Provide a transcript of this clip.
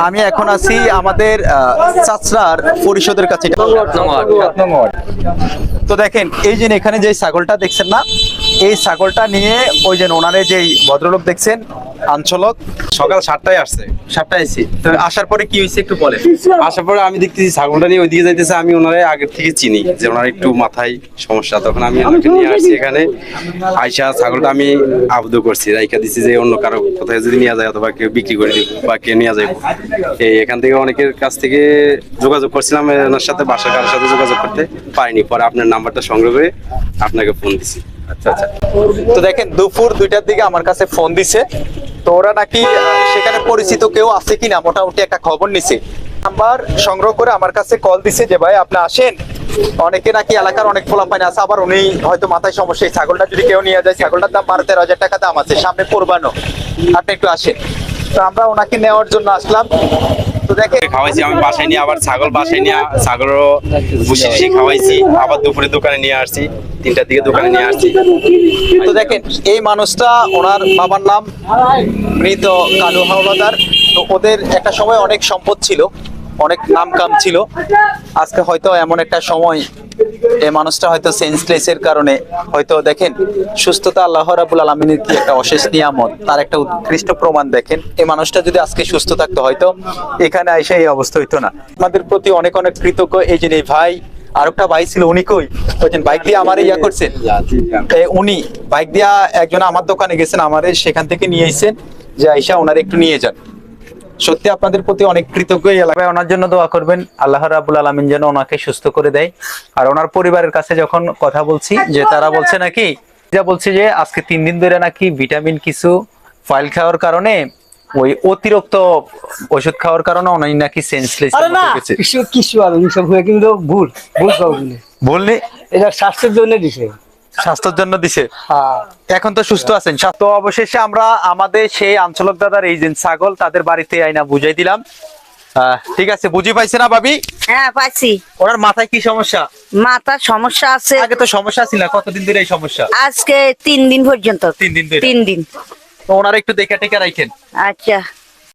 আমি এখন আছি আমাদের চাচরার পরিষদের কাছে। তো দেখেন এই যে এখানে যে ছাগলটা দেখছেন না, এই ছাগলটা নিয়ে ওই যে ওনারে যে ভদ্রলোক দেখছেন আঞ্চলক সকাল 7টায় আসছে। 7টায় এসি। তো আসার পরে কি হয়েছে একটু বলেন। আসার পরে আমি দেখতেছি ছাগলটা নিয়ে ওইদিকে যাইতেছে, আমি ওনারে আগের থেকে চিনি যে ওনার একটু মাথায় সমস্যা, তখন আমি ওনাকে নিয়ে আসছি এখানে। আইসা ছাগলটা আমি আবদ্ধ করছি, রাইখা দিচ্ছি যে অন্য কারো কোথায় যদি নিয়ে যায় অথবা কেউ বিক্রি করে দিব বা কেউ নিয়ে যাইব। এখান থেকে অনেকের কাছ থেকে যোগাযোগ করছিলাম ওনার সাথে, বাসার কারোর সাথে যোগাযোগ করতে পারিনি। পরে আপনার নাম্বারটা সংগ্রহ করে আপনাকে ফোন দিছি। আচ্ছা আচ্ছা। তো দেখেন দুপুর 2টার দিকে আমার কাছে ফোন দিছে। তো ওরা নাকি সেখানে পরিচিত কেউ আছে কিনা মোটামুটি একটা খবর নিছে। নাম্বার সংগ্রহ করে আমার কাছে কল দিছে যে ভাই আপনি আসেন, অনেকে নাকি এলাকার অনেক পোলাপাইন আছে, আবার উনি হয়তো মাথায় সমস্যা, এই ছাগলটা যদি কেউ নিয়ে যায়, ছাগলটার দাম 12-13 হাজার টাকা দাম আছে, সামনে কোরবানো, আপনি একটু আসেন। তো আমরা ওনাকে নেওয়ার জন্য আসলাম। তো দেখেন খাওয়াইছি আমি বাসায় নিয়ে, আবার ছাগল বাসায় নিয়ে ছাগলেরও ভুসি টুসি খাওয়াইছি, আবার দুপুরে দোকানে নিয়ে আসছি, 3টার দিকে দোকানে নিয়ে আসছি। তো দেখেন এই মানুষটা, ওনার বাবার নাম মৃত কালু হাওলাদার। তো ওদের একটা সময় অনেক সম্পদ ছিল, অনেক নাম কাম ছিল। আজকে হয়তো এমন একটা সময় এই মানুষটা হয়তো সেন্সলেসের কারণে হয়তো, দেখেন সুস্থতা আল্লাহ রাব্বুল আলামিনের কি একটা অশেষ নিয়ামত, তার একটা উৎকৃষ্ট প্রমাণ। দেখেন এই মানুষটা যদি আজকে সুস্থ থাকতো হয়তো এখানে এসে এই অবস্থা হইতো না। আমাদের প্রতি অনেক অনেক কৃতজ্ঞ। এই যে ভাই, আরেকটা ভাই ছিল, উনি কই বলছেন বাইক দিয়ে আমার ইয়া করছেন, উনি বাইক দিয়া একজন আমার দোকানে গেছেন, আমারে সেখান থেকে নিয়ে এসেছেন যে আইসা ওনারে একটু নিয়ে যান। সত্যি আপনাদের প্রতি অনেক কৃতজ্ঞ। এলাকায় ওনার জন্য দোয়া করবেন, আল্লাহ রাব্বুল আলামিন যেন ওনাকে সুস্থ করে দেয়। আর ওনার পরিবারের কাছে যখন কথা বলছি, যে তারা বলছে নাকি, যা বলছে যে আজকে 3 দিন ধরে নাকি ভিটামিন কিছু ফাইল খাওয়ার কারণে, ওই অতিরিক্ত ওষুধ খাওয়ার কারণে উনি নাকি সেন্সলেস হয়ে গেছে। কিছু আর সব হয়ে কিন্তু ভুল বললে এটা স্বাস্থ্যের জন্য দিছে। স্বাস্থ্যের জন্য দিছে। হ্যাঁ, এখন তো সুস্থ আছেন। তো অবশেষে আমরা আমাদের সেই আঞ্চলক দাদার এই যে ছাগল তাদের বাড়িতে আইনা বুঝাই দিলাম। ঠিক আছে, বুঝি পাইছে না ভাবি? হ্যাঁ পাইছি। ওনার মাথায় কি সমস্যা? মাথার সমস্যা আছে। আগে তো সমস্যা ছিল না, কতদিন ধরে এই সমস্যা? আজকে 3 দিন পর্যন্ত। 3 দিন ধরে। 3 দিন। তো ওনারা একটু দেখে টেকে রাখেন। আচ্ছা।